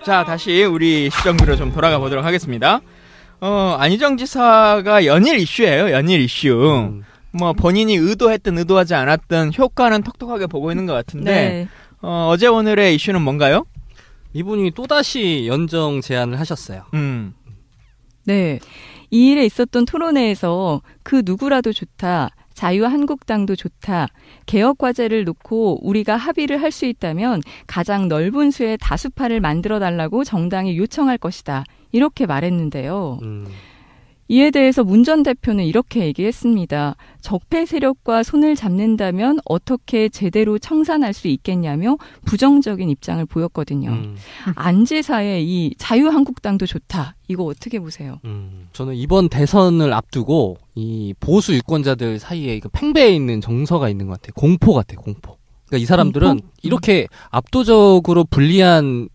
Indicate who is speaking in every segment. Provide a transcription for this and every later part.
Speaker 1: 자, 다시 우리 시정부로 좀 돌아가 보도록 하겠습니다. 안희정 지사가 연일 이슈예요. 연일 이슈. 뭐 본인이 의도했든 의도하지 않았든 효과는 톡톡하게 보고 있는 것 같은데
Speaker 2: 네.
Speaker 1: 어제 오늘의 이슈는 뭔가요?
Speaker 3: 이분이 또다시 연정 제안을 하셨어요.
Speaker 2: 네. 이 일에 있었던 토론회에서 그 누구라도 좋다. 자유한국당도 좋다. 개혁과제를 놓고 우리가 합의를 할 수 있다면 가장 넓은 수의 다수파를 만들어달라고 정당이 요청할 것이다. 이렇게 말했는데요. 이에 대해서 문 전 대표는 이렇게 얘기했습니다. 적폐 세력과 손을 잡는다면 어떻게 제대로 청산할 수 있겠냐며 부정적인 입장을 보였거든요. 안 지사의 이 자유한국당도 좋다. 이거 어떻게 보세요?
Speaker 3: 저는 이번 대선을 앞두고 이 보수 유권자들 사이에 팽배해 있는 정서가 있는 것 같아요. 공포 같아요. 공포. 그러니까 이 사람들은
Speaker 2: 공포?
Speaker 3: 이렇게 압도적으로 불리한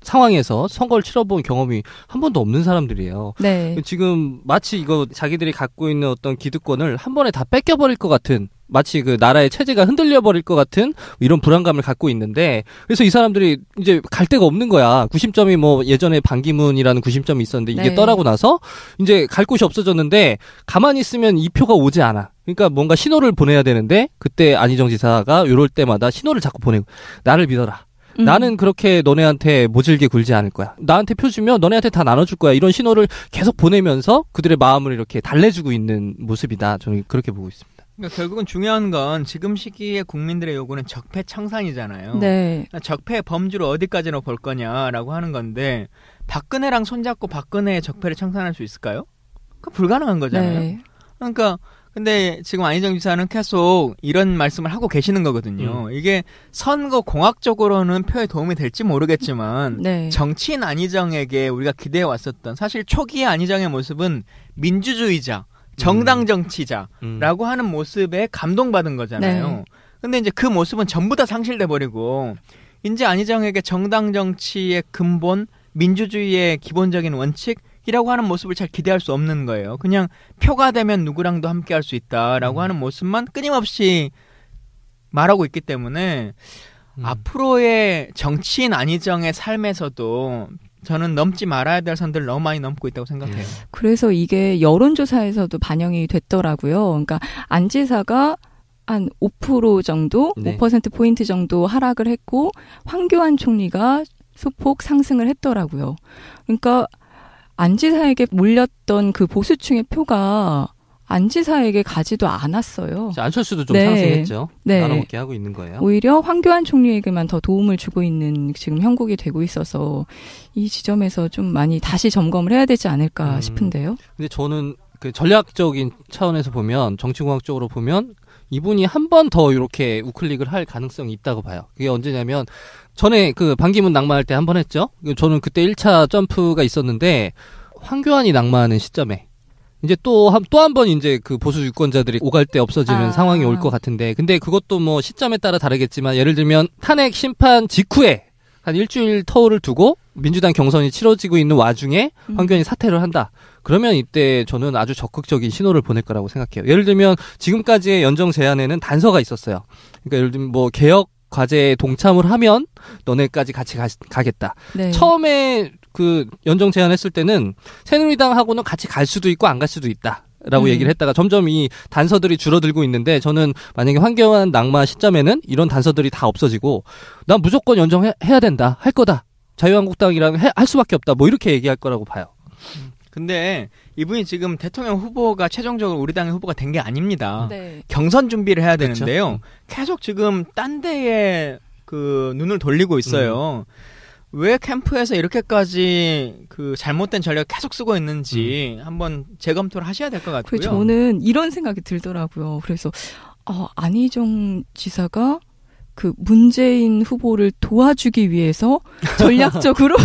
Speaker 3: 상황에서 선거를 치러본 경험이 한 번도 없는 사람들이에요.
Speaker 2: 네.
Speaker 3: 지금 마치 이거 자기들이 갖고 있는 어떤 기득권을 한 번에 다 뺏겨버릴 것 같은, 마치 그 나라의 체제가 흔들려버릴 것 같은 이런 불안감을 갖고 있는데, 그래서 이 사람들이 이제 갈 데가 없는 거야. 구심점이 뭐 예전에 반기문이라는 구심점이 있었는데 이게
Speaker 2: 네.
Speaker 3: 떠나고 나서 이제 갈 곳이 없어졌는데 가만히 있으면 이 표가 오지 않아. 그러니까 뭔가 신호를 보내야 되는데 그때 안희정 지사가 이럴 때마다 신호를 자꾸 보내고, 나를 믿어라. 나는 그렇게 너네한테 모질게 굴지 않을 거야. 나한테 표 주면 너네한테 다 나눠줄 거야. 이런 신호를 계속 보내면서 그들의 마음을 이렇게 달래주고 있는 모습이다. 저는 그렇게 보고 있습니다.
Speaker 1: 그러니까 결국은 중요한 건 지금 시기에 국민들의 요구는 적폐 청산이잖아요.
Speaker 2: 네.
Speaker 1: 적폐의 범주를 어디까지나 볼 거냐라고 하는 건데 박근혜랑 손잡고 박근혜의 적폐를 청산할 수 있을까요? 그 불가능한 거잖아요.
Speaker 2: 네.
Speaker 1: 그러니까 근데 지금 안희정 지사는 계속 이런 말씀을 하고 계시는 거거든요. 이게 선거 공학적으로는 표에 도움이 될지 모르겠지만
Speaker 2: 네.
Speaker 1: 정치인 안희정에게 우리가 기대해 왔었던, 사실 초기의 안희정의 모습은 민주주의자, 정당 정치자라고 하는 모습에 감동받은 거잖아요.
Speaker 2: 네.
Speaker 1: 근데 이제 그 모습은 전부 다 상실돼 버리고 이제 안희정에게 정당 정치의 근본, 민주주의의 기본적인 원칙이라고 하는 모습을 잘 기대할 수 없는 거예요. 그냥 표가 되면 누구랑도 함께 할 수 있다라고 하는 모습만 끊임없이 말하고 있기 때문에 앞으로의 정치인 안희정의 삶에서도 저는 넘지 말아야 될 선들을 너무 많이 넘고 있다고 생각해요.
Speaker 2: 그래서 이게 여론조사에서도 반영이 됐더라고요. 그러니까 안 지사가 한 5% 정도,
Speaker 3: 네.
Speaker 2: 5%포인트 정도 하락을 했고 황교안 총리가 소폭 상승을 했더라고요. 그러니까 안 지사에게 몰렸던 그 보수층의 표가 안 지사에게 가지도 않았어요.
Speaker 3: 안철수도 좀
Speaker 2: 네.
Speaker 3: 상승했죠.
Speaker 2: 네.
Speaker 3: 나눠먹게 하고 있는 거예요.
Speaker 2: 오히려 황교안 총리에게만 더 도움을 주고 있는 지금 형국이 되고 있어서 이 지점에서 좀 많이 다시 점검을 해야 되지 않을까 싶은데요.
Speaker 3: 근데 저는 그 전략적인 차원에서 보면, 정치공학적으로 보면 이분이 한 번 더 이렇게 우클릭을 할 가능성이 있다고 봐요. 그게 언제냐면 전에 그 반기문 낙마할 때 한 번 했죠. 저는 그때 1차 점프가 있었는데 황교안이 낙마하는 시점에 이제 또 한 번 이제 그 보수 유권자들이 오갈 데 없어지는 상황이 올 것 같은데, 근데 그것도 뭐 시점에 따라 다르겠지만 예를 들면 탄핵 심판 직후에 한 일주일 터울을 두고 민주당 경선이 치러지고 있는 와중에 황교안이 사퇴를 한다. 그러면 이때 저는 아주 적극적인 신호를 보낼 거라고 생각해요. 예를 들면 지금까지의 연정 제안에는 단서가 있었어요. 그러니까 예를 들면 뭐 개혁 과제에 동참을 하면 너네까지 같이 가겠다.
Speaker 2: 네.
Speaker 3: 처음에 그 연정 제안했을 때는 새누리당하고는 같이 갈 수도 있고 안 갈 수도 있다. 라고 얘기를 했다가 점점 이 단서들이 줄어들고 있는데, 저는 만약에 황교안 낙마 시점에는 이런 단서들이 다 없어지고 난 무조건 연정해야 된다. 할 거다. 자유한국당이랑 할 수밖에 없다. 뭐 이렇게 얘기할 거라고 봐요.
Speaker 1: 근데 이분이 지금 대통령 후보가 최종적으로 우리 당의 후보가 된 게 아닙니다.
Speaker 2: 네.
Speaker 1: 경선 준비를 해야
Speaker 3: 그렇죠.
Speaker 1: 되는데요. 계속 지금 딴 데에 그 눈을 돌리고 있어요. 왜 캠프에서 이렇게까지 그 잘못된 전략을 계속 쓰고 있는지 한번 재검토를 하셔야 될 것 같고요.
Speaker 2: 그래서 저는 이런 생각이 들더라고요. 그래서 안희정 지사가 그 문재인 후보를 도와주기 위해서 전략적으로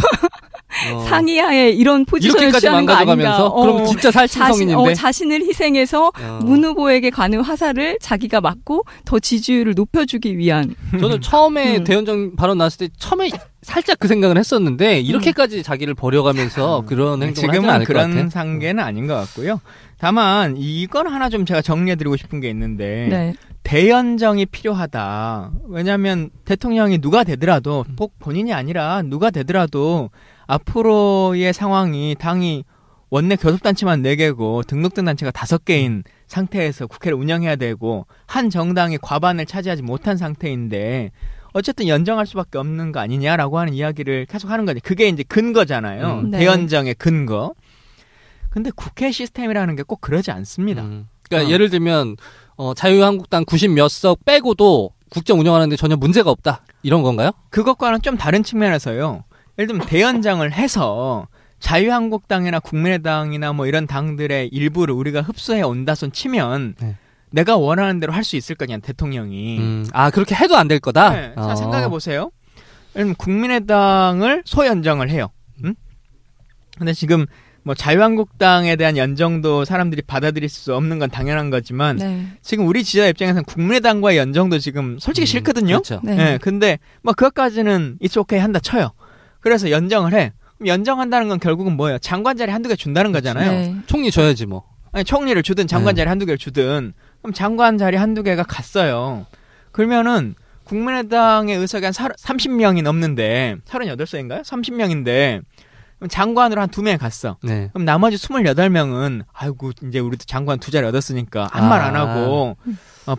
Speaker 2: 상이하에 이런 포지션을
Speaker 3: 이렇게까지
Speaker 2: 취하는 거 아닌가.
Speaker 3: 망가져가면서 그럼 진짜 살신성인인데
Speaker 2: 자신을 희생해서 문 후보에게 가는 화살을 자기가 맞고 더 지지율을 높여주기 위한.
Speaker 3: 저는 처음에 대연정 발언 나왔을 때 처음에 살짝 그 생각을 했었는데 이렇게까지 자기를 버려가면서 그런 행동을 하지 않을 것 같아요.
Speaker 1: 지금은 그런 상계는 아닌 것 같고요. 다만 이건 하나 좀 제가 정리해드리고 싶은 게 있는데
Speaker 2: 네.
Speaker 1: 대연정이 필요하다. 왜냐하면 대통령이 누가 되더라도 꼭 본인이 아니라 누가 되더라도 앞으로의 상황이 당이 원내 교섭단체만 4개고 등록된 단체가 5개인 상태에서 국회를 운영해야 되고 한 정당이 과반을 차지하지 못한 상태인데 어쨌든 연정할 수밖에 없는 거 아니냐라고 하는 이야기를 계속 하는 거죠. 그게 이제 근거잖아요.
Speaker 2: 네.
Speaker 1: 대연정의 근거. 근데 국회 시스템이라는 게 꼭 그러지 않습니다.
Speaker 3: 그러니까 예를 들면 자유한국당 90 몇 석 빼고도 국정 운영하는데 전혀 문제가 없다. 이런 건가요?
Speaker 1: 그것과는 좀 다른 측면에서요. 예를 들면 대연정을 해서 자유한국당이나 국민의당이나 뭐 이런 당들의 일부를 우리가 흡수해 온다 손 치면 내가 원하는 대로 할 수 있을 거냐 대통령이.
Speaker 3: 그렇게 해도 안 될 거다?
Speaker 1: 네. 자, 생각해 보세요. 예를 들면 국민의당을 소연정을 해요. 근데 지금 뭐 자유한국당에 대한 연정도 사람들이 받아들일 수 없는 건 당연한 거지만 지금 우리 지지자 입장에서는 국민의당과의 연정도 지금 솔직히 싫거든요.
Speaker 3: 그렇죠.
Speaker 1: 네. 근데 뭐 그것까지는 it's okay 한다 쳐요. 그래서 연정을 해. 그럼 연정한다는 건 결국은 뭐예요? 장관 자리 한두 개 준다는 거잖아요.
Speaker 2: 네.
Speaker 3: 총리 줘야지 뭐.
Speaker 1: 아니, 총리를 주든 장관 자리 한두 개를 주든 그럼 장관 자리 한두 개가 갔어요. 그러면은 국민의당의 의석이 한 30명이 넘는데 38석인가요? 30명인데 장관으로 한 2명이 갔어.
Speaker 3: 네.
Speaker 1: 그럼 나머지 28명은 아이고 이제 우리도 장관 2자리 얻었으니까 아무 말 안 하고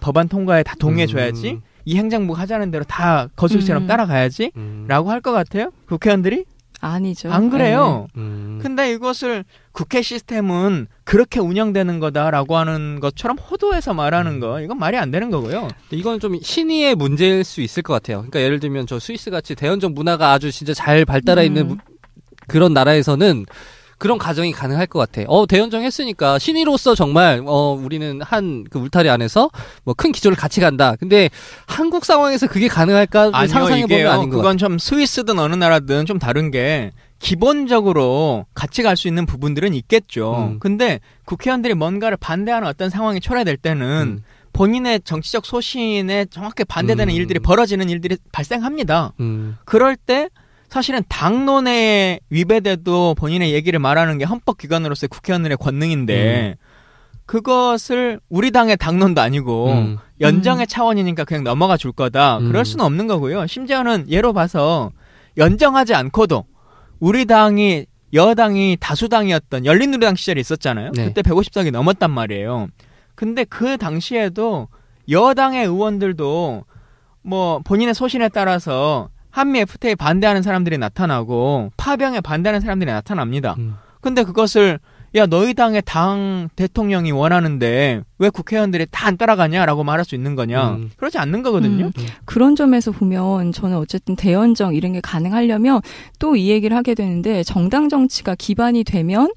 Speaker 1: 법안 통과에 다 동의해줘야지. 이 행정부가 하자는 대로 다 거술처럼 따라가야지 라고 할 것 같아요? 국회의원들이?
Speaker 2: 아니죠.
Speaker 1: 안 그래요. 근데 이것을 국회 시스템은 그렇게 운영되는 거다라고 하는 것처럼 호도해서 말하는 거 이건 말이 안 되는 거고요.
Speaker 3: 이건 좀 신의의 문제일 수 있을 것 같아요. 그러니까 예를 들면 저 스위스같이 대연정 문화가 아주 진짜 잘 발달해 있는 그런 나라에서는 그런 가정이 가능할 것 같아. 대연정 했으니까 신의로서 정말 우리는 한 그 울타리 안에서 뭐 큰 기조를 같이 간다. 근데 한국 상황에서 그게 가능할까 상상해 보면 아닌 것 같아요.
Speaker 1: 그건 좀 스위스든 어느 나라든 좀 다른 게 기본적으로 같이 갈 수 있는 부분들은 있겠죠. 근데 국회의원들이 뭔가를 반대하는 어떤 상황이 초래될 때는 본인의 정치적 소신에 정확히 반대되는 일들이 벌어지는 일들이 발생합니다. 그럴 때 사실은 당론에 위배돼도 본인의 얘기를 말하는 게 헌법기관으로서의 국회의원들의 권능인데 그것을 우리 당의 당론도 아니고 연정의 차원이니까 그냥 넘어가 줄 거다. 그럴 수는 없는 거고요. 심지어는 예로 봐서 연정하지 않고도 우리 당이 여당이 다수당이었던 열린우리당 시절이 있었잖아요.
Speaker 3: 네.
Speaker 1: 그때 150석이 넘었단 말이에요. 근데 그 당시에도 여당의 의원들도 뭐 본인의 소신에 따라서 한미 FTA에 반대하는 사람들이 나타나고 파병에 반대하는 사람들이 나타납니다. 근데 그것을 야 너희 당의 당 대통령이 원하는데 왜 국회의원들이 다 안 따라가냐라고 말할 수 있는 거냐. 그렇지 않는 거거든요.
Speaker 2: 그런 점에서 보면 저는 어쨌든 대연정 이런 게 가능하려면 또 이 얘기를 하게 되는데 정당 정치가 기반이 되면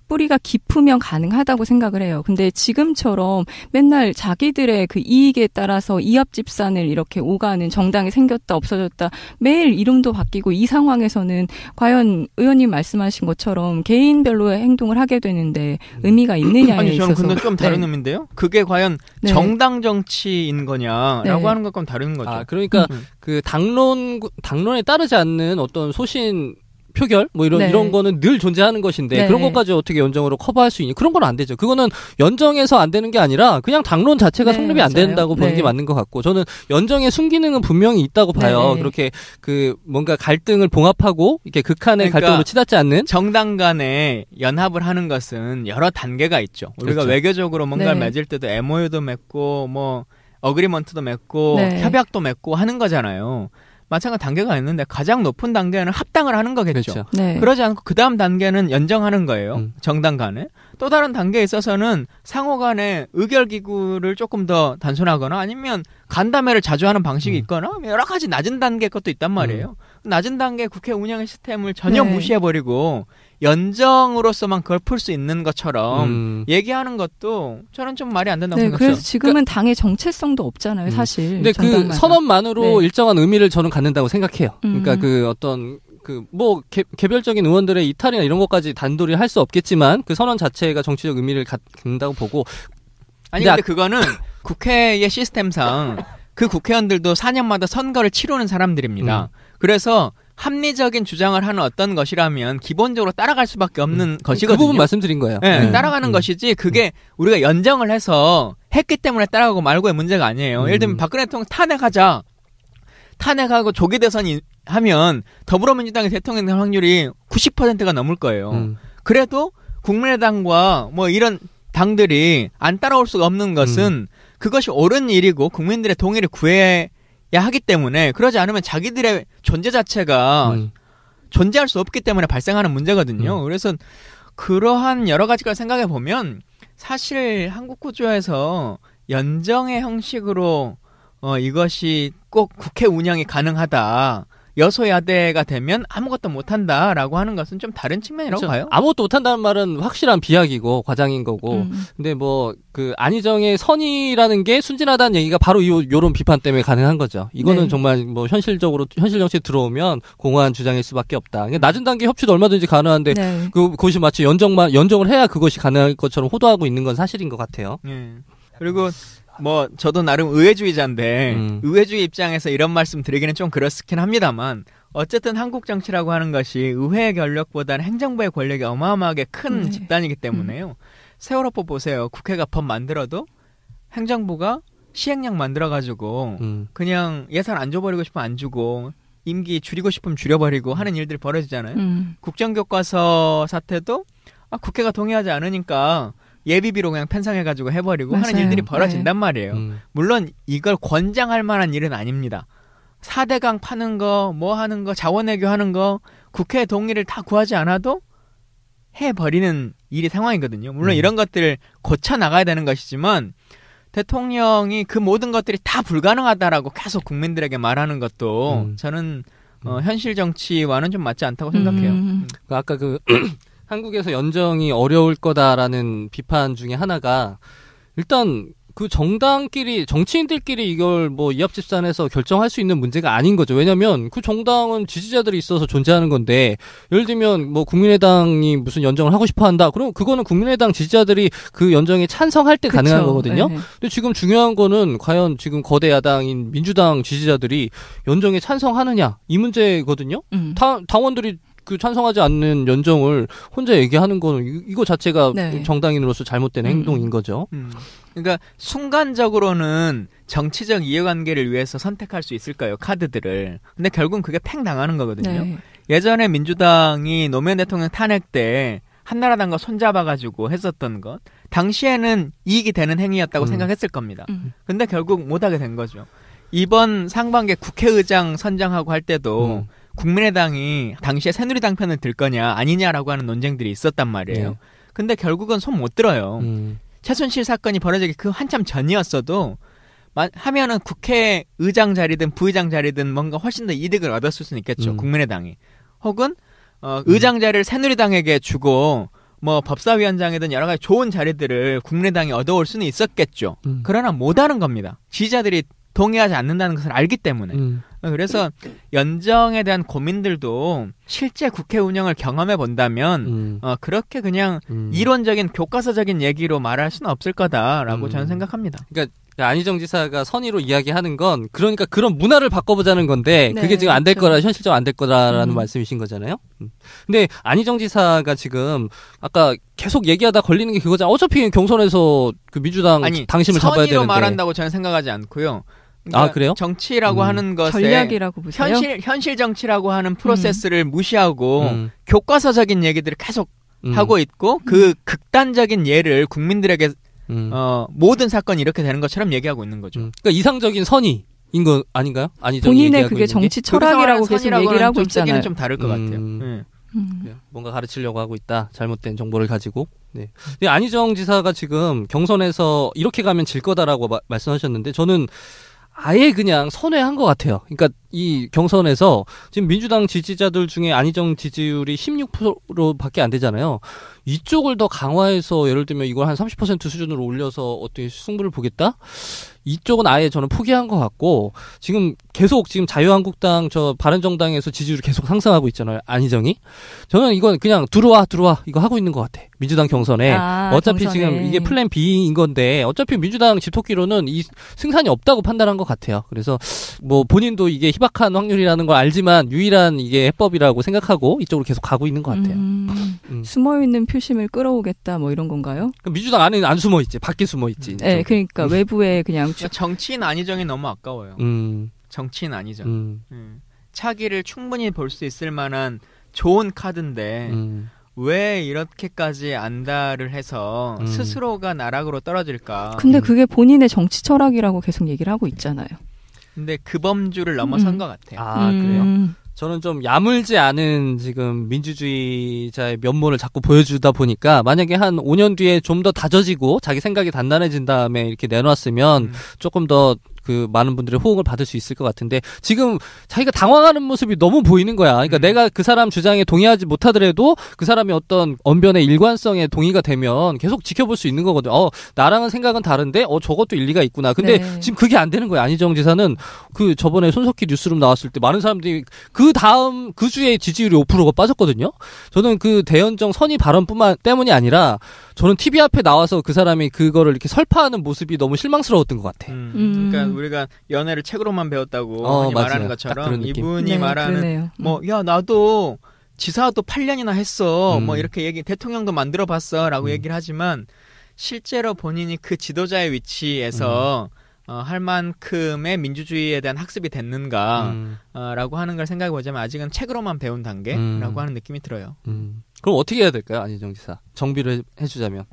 Speaker 2: 뿌리가 깊으면 가능하다고 생각을 해요. 근데 지금처럼 맨날 자기들의 그 이익에 따라서 이합집산을 이렇게 오가는 정당이 생겼다 없어졌다 매일 이름도 바뀌고 이 상황에서는 과연 의원님 말씀하신 것처럼 개인별로의 행동을 하게 되는데 의미가 있느냐에
Speaker 1: 아니, 저는
Speaker 2: 있어서.
Speaker 1: 근데 좀 다른 의미인데요. 그게 과연
Speaker 2: 네.
Speaker 1: 정당 정치인 거냐라고
Speaker 2: 네.
Speaker 1: 하는 것과는 다른 거죠.
Speaker 3: 그러니까 그 당론에 따르지 않는 어떤 소신 표결 뭐 이런 거는 늘 존재하는 것인데 그런 것까지 어떻게 연정으로 커버할 수 있니? 그런 건 안 되죠. 그거는 연정에서 안 되는 게 아니라 그냥 당론 자체가 성립이 안 된다고 보는 게 맞는 것 같고 저는 연정의 순기능은 분명히 있다고 봐요. 그렇게 그 뭔가 갈등을 봉합하고 이렇게 극한의 갈등으로 치닫지 않는
Speaker 1: 정당 간에 연합을 하는 것은 여러 단계가 있죠. 우리가
Speaker 3: 그렇죠.
Speaker 1: 외교적으로 뭔가를 맺을 때도 MOU도 맺고 뭐 어그리먼트도 맺고 협약도 맺고 하는 거잖아요. 마찬가지 단계가 있는데 가장 높은 단계는 합당을 하는 거겠죠.
Speaker 3: 그렇죠.
Speaker 2: 네.
Speaker 1: 그러지 않고 그 다음 단계는 연정하는 거예요. 정당 간에. 또 다른 단계에 있어서는 상호 간의 의결기구를 조금 더 단순하거나 아니면 간담회를 자주 하는 방식이 있거나 여러 가지 낮은 단계 것도 있단 말이에요. 낮은 단계 국회 운영의 시스템을 전혀 무시해버리고 연정으로서만 그걸 풀 수 있는 것처럼 얘기하는 것도 저는 좀 말이 안 된다고 생각해요.
Speaker 2: 그래서 지금은 당의 정체성도 없잖아요, 사실.
Speaker 3: 근데 그 선언만으로 일정한 의미를 저는 갖는다고 생각해요. 그러니까 그 어떤 개별적인 의원들의 이탈이나 이런 것까지 단도리 할 수 없겠지만 그 선언 자체가 정치적 의미를 갖는다고 보고.
Speaker 1: 아니 근데 그거는 국회의 시스템상 그 국회의원들도 4년마다 선거를 치르는 사람들입니다. 그래서 합리적인 주장을 하는 어떤 것이라면 기본적으로 따라갈 수밖에 없는 것이거든요.
Speaker 3: 그 부분 말씀드린 거예요.
Speaker 1: 네, 따라가는 것이지 그게 우리가 연정을 해서 했기 때문에 따라가고 말고의 문제가 아니에요. 예를 들면 박근혜 대통령 탄핵하고 조기 대선이 하면 더불어민주당의 대통령 될 확률이 90%가 넘을 거예요. 그래도 국민의당과 뭐 이런 당들이 안 따라올 수가 없는 것은 그것이 옳은 일이고 국민들의 동의를 구해야 하기 때문에 그러지 않으면 자기들의 존재 자체가 존재할 수 없기 때문에 발생하는 문제거든요. 그래서 그러한 여러 가지를 생각해 보면 사실 한국 구조에서 연정의 형식으로 이것이 꼭 국회 운영이 가능하다. 여소야대가 되면 아무것도 못한다라고 하는 것은 좀 다른 측면이라고
Speaker 3: 그렇죠.
Speaker 1: 봐요.
Speaker 3: 아무것도 못한다는 말은 확실한 비약이고 과장인 거고. 근데 안희정의 선의라는 게 순진하다는 얘기가 바로 요런 비판 때문에 가능한 거죠. 이거는
Speaker 2: 네. 정말
Speaker 3: 현실 정치에 들어오면 공허한 주장일 수밖에 없다. 낮은 단계 협치도 얼마든지 가능한데
Speaker 2: 네.
Speaker 3: 그것이 마치 연정을 해야 그것이 가능할 것처럼 호도하고 있는 건 사실인 것 같아요.
Speaker 1: 그리고 저도 나름 의회주의자인데 의회주의 입장에서 이런 말씀 드리기는 좀 그렇긴 합니다만 어쨌든 한국 정치라고 하는 것이 의회의 권력보다는 행정부의 권력이 어마어마하게 큰 집단이기 때문에요. 세월호법 보세요. 국회가 법 만들어도 행정부가 시행령 만들어가지고 그냥 예산 안 줘버리고 싶으면 안 주고 임기 줄이고 싶으면 줄여버리고 하는 일들이 벌어지잖아요. 국정교과서 사태도 국회가 동의하지 않으니까 예비비로 그냥 편성해가지고 해버리고
Speaker 2: 맞아요.
Speaker 1: 하는 일들이 벌어진단 말이에요. 물론 이걸 권장할 만한 일은 아닙니다. 4대강 파는 거, 하는 거, 자원외교 하는 거 국회 동의를 다 구하지 않아도 해버리는 일이 상황이거든요. 물론 이런 것들을 고쳐나가야 되는 것이지만 대통령이 그 모든 것들이 다 불가능하다라고 계속 국민들에게 말하는 것도 저는 현실 정치와는 좀 맞지 않다고 생각해요.
Speaker 3: 아까 한국에서 연정이 어려울 거다라는 비판 중에 하나가 일단 그 정치인들끼리 이걸 이합집산해서 결정할 수 있는 문제가 아닌 거죠. 왜냐면 그 정당은 지지자들이 있어서 존재하는 건데 예를 들면 국민의당이 무슨 연정을 하고 싶어 한다. 그럼 그거는 국민의당 지지자들이 그 연정에 찬성할 때 가능한 거거든요. 네. 근데 지금 중요한 거는 과연 지금 거대 야당인 민주당 지지자들이 연정에 찬성하느냐 이 문제거든요. 당원들이 찬성하지 않는 연정을 혼자 얘기하는 거는 이거 자체가 정당인으로서 잘못된 행동인 거죠.
Speaker 1: 그러니까 순간적으로는 정치적 이해관계를 위해서 선택할 수 있을 거예요. 카드들을. 근데 결국은 그게 팽 당하는 거거든요. 예전에 민주당이 노무현 대통령 탄핵 때 한나라당과 손잡아가지고 했었던 것. 당시에는 이익이 되는 행위였다고 생각했을 겁니다. 근데 결국 못하게 된 거죠. 이번 상반기에 국회의장 선정하고 할 때도 국민의당이 당시에 새누리당 편을 들 거냐 아니냐라고 하는 논쟁들이 있었단 말이에요. 근데 결국은 손 못 들어요. 최순실 사건이 벌어지기 그 한참 전이었어도 하면은 국회의장 자리든 부의장 자리든 뭔가 훨씬 더 이득을 얻었을 수는 있겠죠. 국민의당이. 혹은 의장 자리를 새누리당에게 주고 법사위원장이든 여러 가지 좋은 자리들을 국민의당이 얻어올 수는 있었겠죠. 그러나 못하는 겁니다. 지지자들이 동의하지 않는다는 것을 알기 때문에. 그래서 연정에 대한 고민들도 실제 국회 운영을 경험해 본다면 그렇게 그냥 이론적인 교과서적인 얘기로 말할 수는 없을 거다라고 저는 생각합니다.
Speaker 3: 그러니까 안희정 지사가 선의로 이야기하는 건 그러니까 그런 문화를 바꿔보자는 건데 그게 지금 안 될 거라 현실적으로 안 될 거다라는 말씀이신 거잖아요. 근데 안희정 지사가 지금 아까 계속 얘기하다 걸리는 게 그거잖아. 어차피 경선에서 그 민주당 당심을 잡아야 되는데.
Speaker 1: 선의로 말한다고 저는 생각하지 않고요. 그러니까
Speaker 3: 그래요?
Speaker 1: 정치라고 하는 것에
Speaker 2: 전략이라고 보세요?
Speaker 1: 현실 정치라고 하는 프로세스를 무시하고 교과서적인 얘기들을 계속 하고 있고 그 극단적인 예를 국민들에게 모든 사건이 이렇게 되는 것처럼 얘기하고 있는 거죠.
Speaker 3: 그러니까 이상적인 선의인 거 아닌가요?
Speaker 2: 본인의 그게 정치 철학이라고 계속 얘기를 하고
Speaker 1: 좀
Speaker 2: 있잖아요.
Speaker 1: 쓰기는 좀 다를 것 같아요.
Speaker 3: 뭔가 가르치려고 하고 있다. 잘못된 정보를 가지고. 네. 근데 안희정 지사가 지금 경선에서 이렇게 가면 질 거다라고 말씀하셨는데 저는 아예 그냥 선회한 것 같아요. 그러니까 이 경선에서 지금 민주당 지지자들 중에 안희정 지지율이 16%밖에 안 되잖아요. 이쪽을 더 강화해서 예를 들면 이걸 한 30% 수준으로 올려서 어떻게 승부를 보겠다? 이쪽은 아예 저는 포기한 것 같고 지금 계속 지금 자유한국당 저 바른정당에서 지지율이 계속 상승하고 있잖아요. 안희정이. 저는 이건 그냥 들어와 이거 하고 있는 것 같아. 민주당 경선에. 어차피
Speaker 2: 경선에.
Speaker 3: 지금 이게 플랜 B인 건데 어차피 민주당 집토끼로는 이 승산이 없다고 판단한 것 같아요. 그래서 뭐 본인도 이게 희박한 확률이라는 걸 알지만 유일한 이게 해법이라고 생각하고 이쪽으로 계속 가고 있는 것 같아요.
Speaker 2: 숨어있는 표심을 끌어오겠다 뭐 이런 건가요?
Speaker 3: 민주당 안에는 안 숨어 있지. 밖에 숨어 있지.
Speaker 2: 네, 그러니까 외부에 그냥
Speaker 1: 정치인 안희정이 너무 아까워요. 정치인 안희정. 차기를 충분히 볼 수 있을 만한 좋은 카드인데 왜 이렇게까지 안달을 해서 스스로가 나락으로 떨어질까?
Speaker 2: 근데 그게 본인의 정치 철학이라고 계속 얘기를 하고 있잖아요.
Speaker 1: 근데 그 범주를 넘어선 것 같아요.
Speaker 3: 아, 그래요? 저는 좀 야물지 않은 지금 민주주의자의 면모를 자꾸 보여주다 보니까 만약에 한 5년 뒤에 좀 더 다져지고 자기 생각이 단단해진 다음에 이렇게 내놨으면 조금 더 그 많은 분들의 호응을 받을 수 있을 것 같은데 지금 자기가 당황하는 모습이 너무 보이는 거야. 그러니까 내가 그 사람 주장에 동의하지 못하더라도 그 사람이 어떤 언변의 일관성에 동의가 되면 계속 지켜볼 수 있는 거거든. 나랑은 생각은 다른데 저것도 일리가 있구나. 근데
Speaker 2: 네.
Speaker 3: 지금 그게 안 되는 거야. 안희정 지사는 그 저번에 손석희 뉴스룸 나왔을 때 많은 사람들이 그 다음 그 주에 지지율이 5%가 빠졌거든요. 저는 그 대연정 선의 발언뿐만 때문이 아니라 저는 TV 앞에 나와서 그 사람이 그거를 이렇게 설파하는 모습이 너무 실망스러웠던 것 같아.
Speaker 1: 그러니까 우리가 연애를 책으로만 배웠다고 흔히
Speaker 3: 맞아요.
Speaker 1: 말하는
Speaker 3: 딱
Speaker 1: 것처럼
Speaker 3: 그런 느낌.
Speaker 1: 이분이
Speaker 2: 네,
Speaker 1: 말하는
Speaker 2: 그러네요.
Speaker 1: 야 나도 지사도 8년이나 했어. 뭐
Speaker 3: 음.
Speaker 1: 이렇게 대통령도 만들어봤어라고 얘기를 하지만 실제로 본인이 그 지도자의 위치에서 할 만큼의 민주주의에 대한 학습이 됐는가라고 하는 걸 생각해 보자면 아직은 책으로만 배운 단계라고 하는 느낌이 들어요.
Speaker 3: 그럼 어떻게 해야 될까요, 안희정 지사? 정비를 해주자면.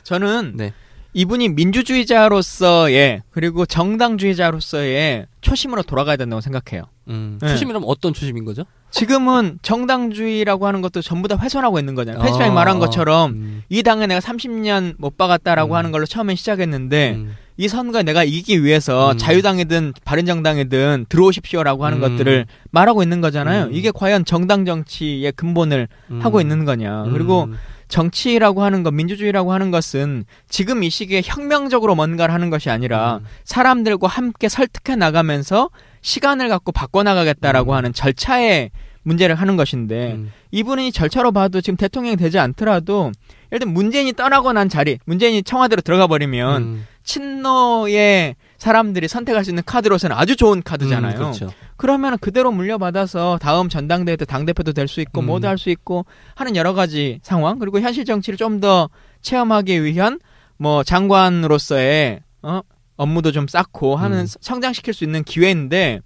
Speaker 1: 저는
Speaker 3: 네.
Speaker 1: 이분이 민주주의자로서의 그리고 정당주의자로서의 초심으로 돌아가야 된다고 생각해요. 네.
Speaker 3: 초심이라면 어떤 초심인 거죠?
Speaker 1: 지금은 정당주의라고 하는 것도 전부 다 훼손하고 있는 거잖아요. 편집장이 말한 것처럼 이 당에 내가 30년 못 박았다라고 하는 걸로 처음엔 시작했는데 이 선거에 내가 이기기 위해서 자유당이든 바른정당이든 들어오십시오라고 하는 것들을 말하고 있는 거잖아요. 이게 과연 정당 정치의 근본을 하고 있는 거냐. 그리고 정치라고 하는 것, 민주주의라고 하는 것은 지금 이 시기에 혁명적으로 뭔가를 하는 것이 아니라 사람들과 함께 설득해 나가면서 시간을 갖고 바꿔나가겠다라고 하는 절차의 문제를 하는 것인데 이분이 절차로 봐도 지금 대통령이 되지 않더라도 예를 들면 문재인이 떠나고 난 자리, 문재인이 청와대로 들어가 버리면 친노의 사람들이 선택할 수 있는 카드로서는 아주 좋은 카드잖아요.
Speaker 3: 그렇죠.
Speaker 1: 그러면 그대로 물려받아서 다음 전당대회 때 당대표도 될 수 있고 뭐도 할 수 있고 하는 여러 가지 상황, 그리고 현실 정치를 좀 더 체험하기 위한 뭐 장관으로서의 업무도 좀 쌓고 하는 성장시킬 수 있는 기회인데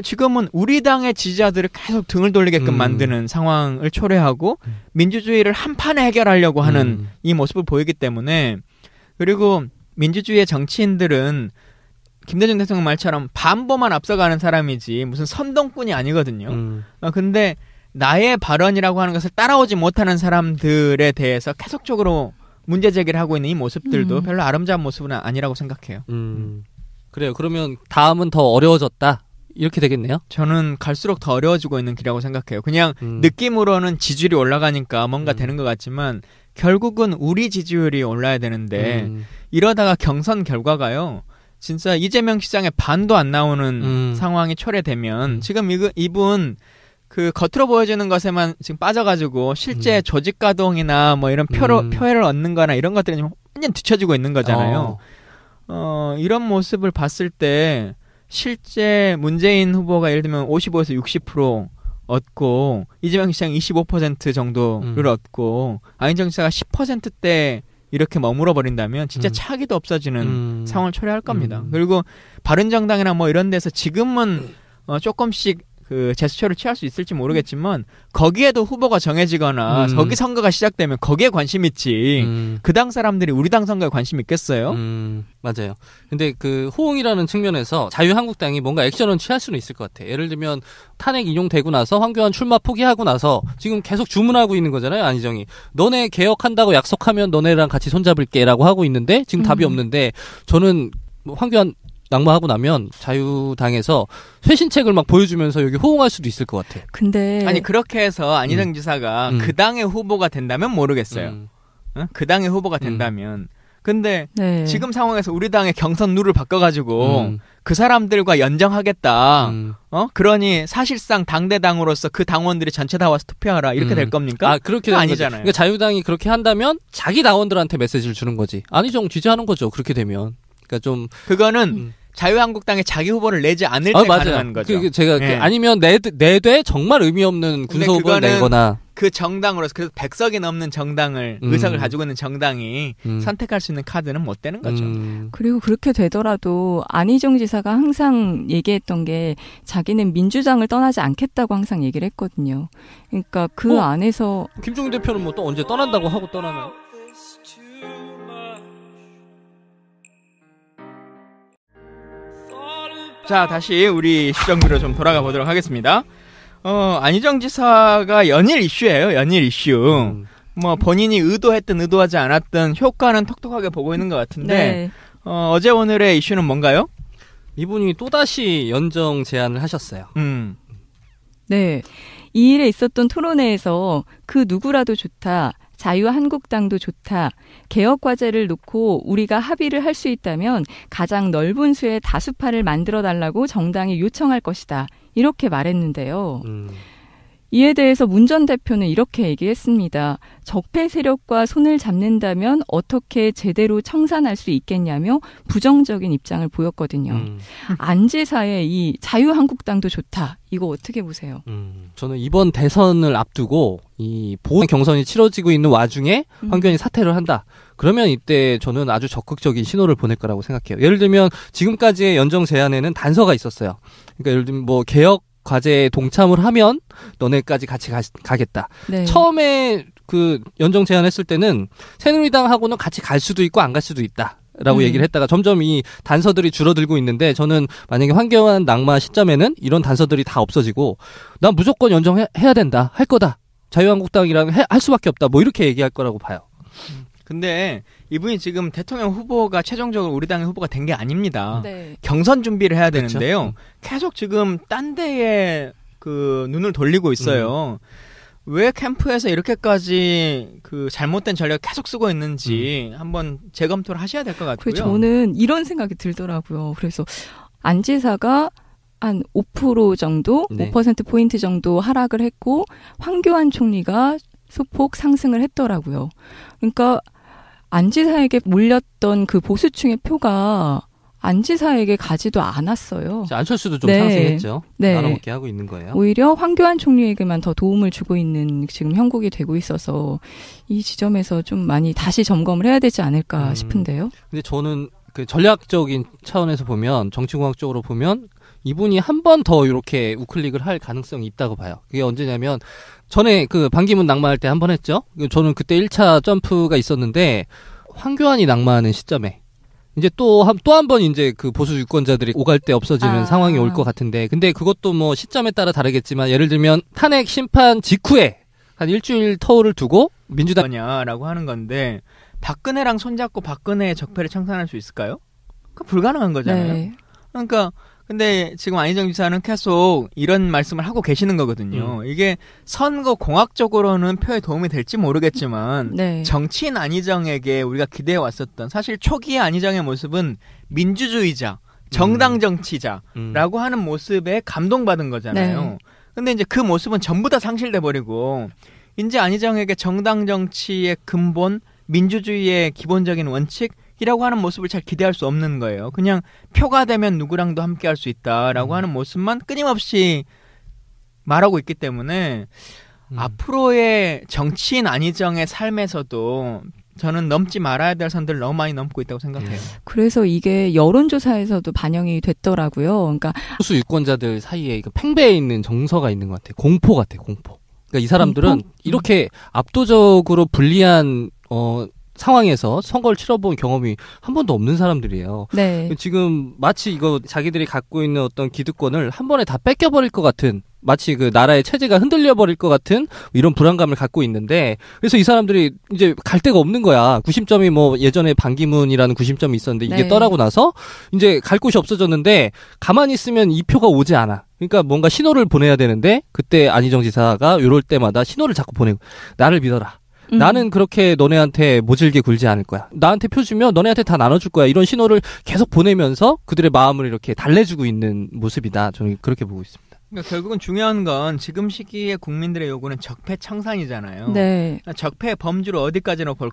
Speaker 1: 지금은 우리 당의 지지자들을 계속 등을 돌리게끔 만드는 상황을 초래하고 민주주의를 한 판에 해결하려고 하는 이 모습을 보이기 때문에, 그리고 민주주의의 정치인들은 김대중 대통령 말처럼 반보만 앞서가는 사람이지 무슨 선동꾼이 아니거든요. 근데 나의 발언이라고 하는 것을 따라오지 못하는 사람들에 대해서 계속적으로 문제 제기를 하고 있는 이 모습들도 별로 아름다운 모습은 아니라고 생각해요.
Speaker 3: 그래요. 그러면 다음은 더 어려워졌다, 이렇게 되겠네요.
Speaker 1: 저는 갈수록 더 어려워지고 있는 길이라고 생각해요. 그냥 느낌으로는 지지율이 올라가니까 뭔가 되는 것 같지만 결국은 우리 지지율이 올라야 되는데 이러다가 경선 결과가요, 진짜 이재명 시장의 반도 안 나오는 상황이 초래되면 지금 이분 그 겉으로 보여지는 것에만 지금 빠져가지고 실제 조직 가동이나 뭐 이런 표를 얻는 거나 이런 것들이 좀 완전 뒤처지고 있는 거잖아요. 이런 모습을 봤을 때 실제 문재인 후보가 예를 들면 55에서 60% 얻고 이재명 시장이 25% 정도를 얻고 안희정 지사가 10%대 이렇게 머물러 버린다면 진짜 차기도 없어지는 상황을 초래할 겁니다. 그리고 바른정당이나 뭐 이런 데서 지금은 조금씩 그 제스처를 취할 수 있을지 모르겠지만 거기에도 후보가 정해지거나 거기 선거가 시작되면 거기에 관심 있지 그 당 사람들이 우리 당 선거에 관심 있겠어요?
Speaker 3: 맞아요. 근데 그 호응이라는 측면에서 자유한국당이 뭔가 액션은 취할 수는 있을 것 같아. 예를 들면 탄핵 인용되고 나서 황교안 출마 포기하고 나서 지금 계속 주문하고 있는 거잖아요, 안희정이. 너네 개혁한다고 약속하면 너네랑 같이 손잡을게 라고 하고 있는데 지금 답이 없는데, 저는 황교안 낙마하고 나면 자유당에서 쇄신책을 막 보여주면서 여기 호응할 수도 있을 것 같아.
Speaker 2: 근데
Speaker 1: 아니 그렇게 해서 안희정 지사가 그 당의 후보가 된다면 모르겠어요. 응? 그 당의 후보가 된다면. 근데
Speaker 2: 네.
Speaker 1: 지금 상황에서 우리 당의 경선 룰을 바꿔가지고 그 사람들과 연정하겠다. 그러니 사실상 당대당으로서 그 당원들이 전체 다 와서 투표하라. 이렇게 될 겁니까?
Speaker 3: 아, 그렇게 되는
Speaker 1: 아니잖아요.
Speaker 3: 거죠. 그러니까 자유당이 그렇게 한다면 자기 당원들한테 메시지를 주는 거지. 안희정 지지하는 거죠. 그렇게 되면. 그러니까 좀
Speaker 1: 그거는 자유한국당에 자기 후보를 내지 않을 때
Speaker 3: 맞아요.
Speaker 1: 가능한 거죠.
Speaker 3: 제가
Speaker 1: 예.
Speaker 3: 아니면 내되 정말 의미 없는 군소 후보를
Speaker 1: 그거는
Speaker 3: 내거나
Speaker 1: 그 정당으로서 그 100석이 넘는 정당을 의석을 가지고 있는 정당이 선택할 수 있는 카드는 못 되는 거죠.
Speaker 2: 그리고 그렇게 되더라도 안희정 지사가 항상 얘기했던 게 자기는 민주당을 떠나지 않겠다고 항상 얘기를 했거든요. 그러니까 그 안에서
Speaker 3: 김종인 대표는 뭐 또 언제 떠난다고 하고 떠나나요?
Speaker 1: 자, 다시 우리 시정비로 좀 돌아가 보도록 하겠습니다. 안희정 지사가 연일 이슈예요. 연일 이슈. 뭐 본인이 의도했든 의도하지 않았든 효과는 톡톡하게 보고 있는 것 같은데
Speaker 2: 네.
Speaker 1: 어제 오늘의 이슈는 뭔가요?
Speaker 3: 이분이 또다시 연정 제안을 하셨어요.
Speaker 2: 네. 2일에 있었던 토론회에서 그 누구라도 좋다. 자유한국당도 좋다. 개혁 과제를 놓고 우리가 합의를 할 수 있다면 가장 넓은 수의 다수파를 만들어달라고 정당이 요청할 것이다. 이렇게 말했는데요. 이에 대해서 문 전 대표는 이렇게 얘기했습니다. 적폐 세력과 손을 잡는다면 어떻게 제대로 청산할 수 있겠냐며 부정적인 입장을 보였거든요. 안 지사의 이 자유한국당도 좋다. 이거 어떻게 보세요?
Speaker 3: 저는 이번 대선을 앞두고 이 보궐 경선이 치러지고 있는 와중에 황교안이 사퇴를 한다. 그러면 이때 저는 아주 적극적인 신호를 보낼 거라고 생각해요. 예를 들면 지금까지의 연정 제안에는 단서가 있었어요. 그러니까 예를 들면 뭐 개혁 과제에 동참을 하면 너네까지 같이 가겠다.
Speaker 2: 네.
Speaker 3: 처음에 그 연정 제안했을 때는 새누리당하고는 같이 갈 수도 있고 안 갈 수도 있다. 라고 얘기를 했다가 점점 이 단서들이 줄어들고 있는데 저는 만약에 황교안 낙마 시점에는 이런 단서들이 다 없어지고 난 무조건 연정해야 된다. 할 거다. 자유한국당이랑 할 수밖에 없다. 뭐 이렇게 얘기할 거라고 봐요.
Speaker 1: 근데 이분이 지금 대통령 후보가 최종적으로 우리 당의 후보가 된 게 아닙니다.
Speaker 2: 네.
Speaker 1: 경선 준비를 해야
Speaker 3: 그렇죠.
Speaker 1: 되는데요. 계속 지금 딴 데에 그 눈을 돌리고 있어요. 왜 캠프에서 이렇게까지 그 잘못된 전략을 계속 쓰고 있는지 한번 재검토를 하셔야 될 것 같고요.
Speaker 2: 그래서 저는 이런 생각이 들더라고요. 그래서 안 지사가 한 5% 정도,
Speaker 3: 네.
Speaker 2: 5%포인트 정도 하락을 했고 황교안 총리가 소폭 상승을 했더라고요. 그러니까 안 지사에게 몰렸던 그 보수층의 표가 안 지사에게 가지도 않았어요.
Speaker 3: 안철수도 좀
Speaker 2: 네.
Speaker 3: 상승했죠.
Speaker 2: 네.
Speaker 3: 나눠먹게 하고 있는 거예요.
Speaker 2: 오히려 황교안 총리에게만 더 도움을 주고 있는 지금 형국이 되고 있어서 이 지점에서 좀 많이 다시 점검을 해야 되지 않을까 싶은데요.
Speaker 3: 근데 저는 그 전략적인 차원에서 보면 정치공학적으로 보면 이분이 한 번 더 이렇게 우클릭을 할 가능성이 있다고 봐요. 그게 언제냐면 전에 그 반기문 낙마할 때 한 번 했죠. 저는 그때 1차 점프가 있었는데 황교안이 낙마하는 시점에 이제 또 한 번 이제 그 보수 유권자들이 오갈 데 없어지는 상황이 올 것 같은데 근데 그것도 뭐 시점에 따라 다르겠지만 예를 들면 탄핵 심판 직후에 한 일주일 터울을 두고 민주당
Speaker 1: 뭐냐라고 하는 건데 박근혜랑 손잡고 박근혜의 적폐를 청산할 수 있을까요? 그 불가능한 거잖아요.
Speaker 2: 네.
Speaker 1: 그러니까 근데 지금 안희정 지사는 계속 이런 말씀을 하고 계시는 거거든요. 이게 선거 공학적으로는 표에 도움이 될지 모르겠지만
Speaker 2: 네.
Speaker 1: 정치인 안희정에게 우리가 기대해 왔었던 사실 초기의 안희정의 모습은 민주주의자, 정당 정치자라고 하는 모습에 감동받은 거잖아요.
Speaker 2: 네.
Speaker 1: 근데 이제 그 모습은 전부 다 상실돼 버리고 이제 안희정에게 정당 정치의 근본, 민주주의의 기본적인 원칙이라고 하는 모습을 잘 기대할 수 없는 거예요. 그냥 표가 되면 누구랑도 함께 할 수 있다라고 하는 모습만 끊임없이 말하고 있기 때문에 앞으로의 정치인 안희정의 삶에서도 저는 넘지 말아야 될 선들 너무 많이 넘고 있다고 생각해요.
Speaker 2: 그래서 이게 여론조사에서도 반영이 됐더라고요. 그러니까
Speaker 3: 보수 유권자들 사이에 팽배해 있는 정서가 있는 것 같아요. 공포 같아요. 공포. 그러니까 이 사람들은
Speaker 2: 공포?
Speaker 3: 이렇게 압도적으로 불리한 상황에서 선거를 치러본 경험이 한 번도 없는 사람들이에요.
Speaker 2: 네.
Speaker 3: 지금 마치 이거 자기들이 갖고 있는 어떤 기득권을 한 번에 다 뺏겨버릴 것 같은, 마치 그 나라의 체제가 흔들려 버릴 것 같은 이런 불안감을 갖고 있는데, 그래서 이 사람들이 이제 갈 데가 없는 거야. 구심점이 뭐 예전에 반기문이라는 구심점이 있었는데 이게
Speaker 2: 네.
Speaker 3: 떠나고 나서 이제 갈 곳이 없어졌는데, 가만히 있으면 이 표가 오지 않아. 그러니까 뭔가 신호를 보내야 되는데, 그때 안희정 지사가 이럴 때마다 신호를 자꾸 보내고, 나를 믿어라. 나는 그렇게 너네한테 모질게 굴지 않을 거야. 나한테 표 주면 너네한테 다 나눠줄 거야. 이런 신호를 계속 보내면서 그들의 마음을 이렇게 달래주고 있는 모습이다. 저는 그렇게 보고 있습니다.
Speaker 1: 그러니까 결국은 중요한 건 지금 시기에 국민들의 요구는 적폐청산이잖아요.
Speaker 2: 네.
Speaker 1: 적폐 범주를 어디까지나 볼